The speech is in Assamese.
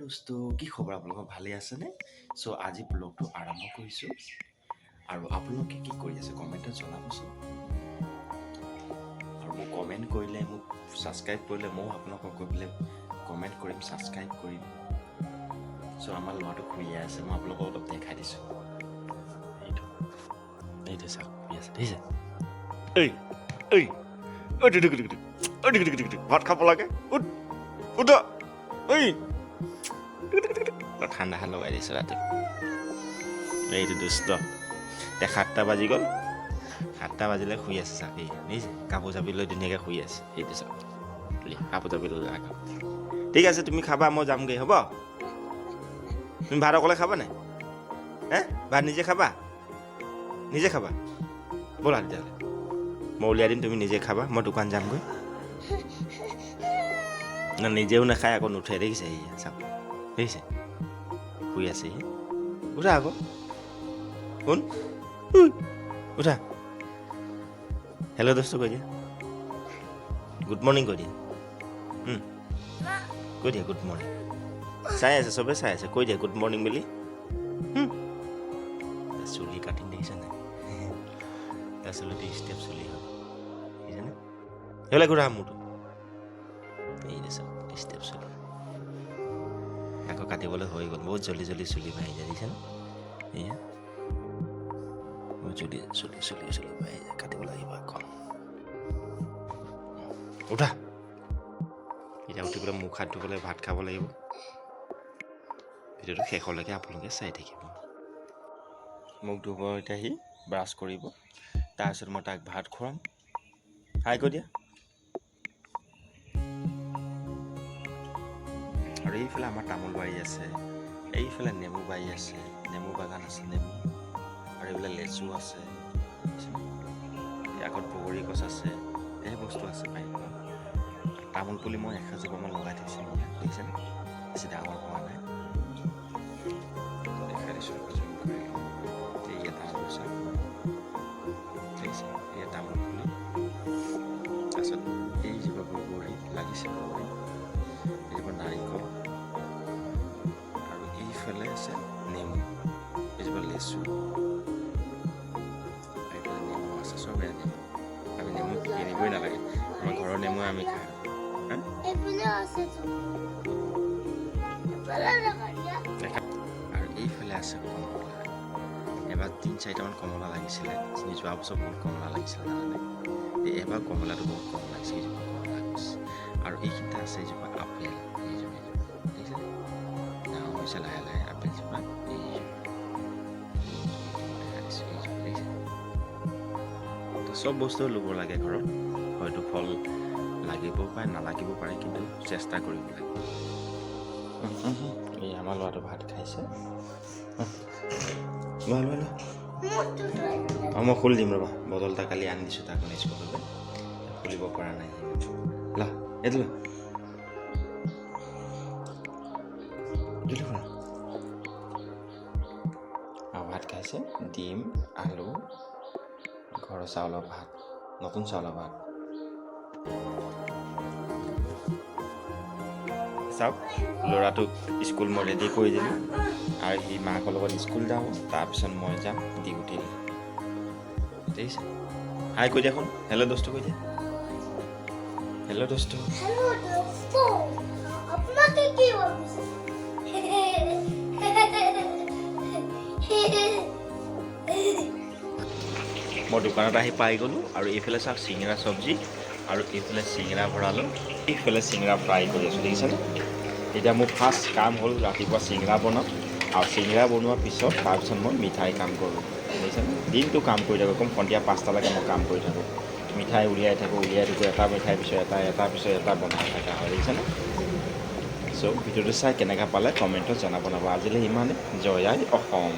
দোস্ত কি খবৰ আপোনালোকৰ ভালে আছেনে সো আজি ব্লগটো আৰম্ভ কৰিছোঁ আৰু আপোনালোকে কি কৰি আছে কমেণ্টত জনাবচোন আৰু মোক কমেণ্ট কৰিলে মোক সাবস্ক্ৰাইব কৰিলে মই আপোনালোকক গৈ পেলাই কমেণ্ট কৰিম সাবস্ক্ৰাইব কৰিম সো আমাৰ ল'ৰাটো শুই আছে মই আপোনালোকক অলপ দেখাই দিছোঁ এইটো চাওক শুই আছে দেখিছে এই এই ভাত খাব লাগে উঠ উঠ এই ঠাণ্ডা হাত লগাই দিছোঁ ৰাতি এইটো দুষ্ট এতিয়া 7টা বাজি গ'ল 7টা বাজিলে শুই আছে চাওক এই দেখিছে কাপোৰ চাপি লৈ ধুনীয়াকৈ শুই আছে সেইটো চাওক কাপোৰ চাপি লৈ ৰাখক ঠিক আছে তুমি খাবা মই যামগৈ হ'ব তুমি ভাত অকলে খাবা নাই ভাত নিজে খাবা ব'লা তেতিয়াহ'লে মই উলিয়াই দিম তুমি নিজে খাবা মই দোকান যামগৈ নিজেও নাখায় আকৌ নুঠে দেখিছে সেয়া চাওক দেখিছে শুই আছে উঠা আকৌ শুন উঠা হেল্ল' দোস্ত কৈ দিয়া গুড মৰ্ণিং কৈ দিয়া গুড মৰ্ণিং চাই আছে চবে চাই আছে কৈ দিয়া গুড মৰ্ণিং বুলি চুলি কাটিং দেখিছে নাই তাৰ চুলিটো ষ্টেপ চুলি হয় দেখিছেনে সেইবিলাক ঘূৰা মোৰটো এই চাওক ষ্টেপ চুলি আকৌ কাটিবলৈ হৈ গ'ল বহুত জল্দি চুলি বাঢ়ি যায় দেখিছেনে এয়া বহুত জল্দি চুলি বাঢ়ি যায় কাটিব লাগিব আকৌ উঠা এতিয়া উঠি পেলাই মুখ হাত ধুবলৈ ভাত খাব লাগিব ভিডিঅ'টো শেষলৈকে আপোনালোকে চাই থাকিব মুখ ধুব এতিয়া আহি ব্ৰাছ কৰিব তাৰপিছত মই তাক ভাত খুৱাম হাই কৈ দিয়া আৰু এইফালে আমাৰ তামোল বাৰী আছে এইফালে নেমু বাৰী আছে নেমু বাগান আছে নেমু আৰু এইফালে লেচু আছে আগত বগৰী গছ আছে এই বস্তু আছে বাৰীত তামোল পুলি মই 1000 লগাই থৈছিলোঁ দেখিছেনে বেছি ডাঙৰ হোৱা নাই দেখাই দিছোঁ এয়া তামোল আছে দেখিছে এয়া তামোল পুলি তাৰপিছত এইজোপা বগৰী লাগিছে বগৰী এইজোপা নাৰিকল আৰু এইফালে আছে নেমু এইজোপা লেচু এইফালে নেমু আছে চবে নেমু আমি নেমু কিনিবই নালাগে আমাৰ ঘৰৰ নেমু আমি খাওঁ আৰু এইফালে আছে কমলা এবাৰ 3-4টামান কমলা লাগিছিলে যোৱা বছৰ বহুত কমলা লাগিছিলে জানানে এবাৰ কমলাটো বহুত কম লাগিছে এইজোপা কমলা গছ আৰু এইখিনিতে আছে এইজোপা আপেল এইজোপা দেখিছে ডাঙৰ হৈছে লাহে লাহে আপেলজোপা চব বস্তু ল'ব লাগে ঘৰত হয়তো ফল লাগিব পাৰে নালাগিব পাৰে কিন্তু চেষ্টা কৰিব লাগে এই আমাৰ ল'ৰাটো ভাত খাইছে মই খুলি দিম ৰ'বা বটল এটা কালি আনি দিছোঁ তাক স্কুললৈ খুলিব পৰা নাই লা এইটো ভাত খাইছে ডিম আলু ঘৰৰ চাউলৰ ভাত নতুন চাউলৰ ভাত চাওক ল'ৰাটোক স্কুল মই ৰেডি কৰি দিলোঁ আৰু সি মাকৰ লগত স্কুল যাওঁ তাৰপিছত মই যাম ডিউটি দেখিছে হাই কৈ দিয়া শুন হেল্ল' দোস্ত কৈ দিয়া হেল্ল' দোস্ত মই দোকানত আহি পাই গ'লোঁ আৰু এইফালে চাওক চিঙৰা চব্জি আৰু এইফালে চিঙৰা ভৰালোঁ এইফালে চিঙৰা ফ্ৰাই কৰি আছোঁ দেখিছেনে এতিয়া মোৰ ফাৰ্ষ্ট কাম হ'ল ৰাতিপুৱা চিঙৰা বনাম আৰু চিঙৰা বনোৱাৰ পিছত তাৰপিছত মই মিঠাই কাম কৰোঁ দেখিছেনে দিনটো কাম কৰি থাকোঁ একদম সন্ধিয়া 5টালৈকে মই কাম কৰি থাকোঁ মিঠাই উলিয়াই থাকোঁ এটা মিঠাই পিছত এটা পিছত এটা বনাই থকা হয় দেখিছেনে চ' ভিডিঅ'টো চাই কেনেকৈ পালে কমেণ্টত জনাব আজিলৈ ইমানে জয় আই অসম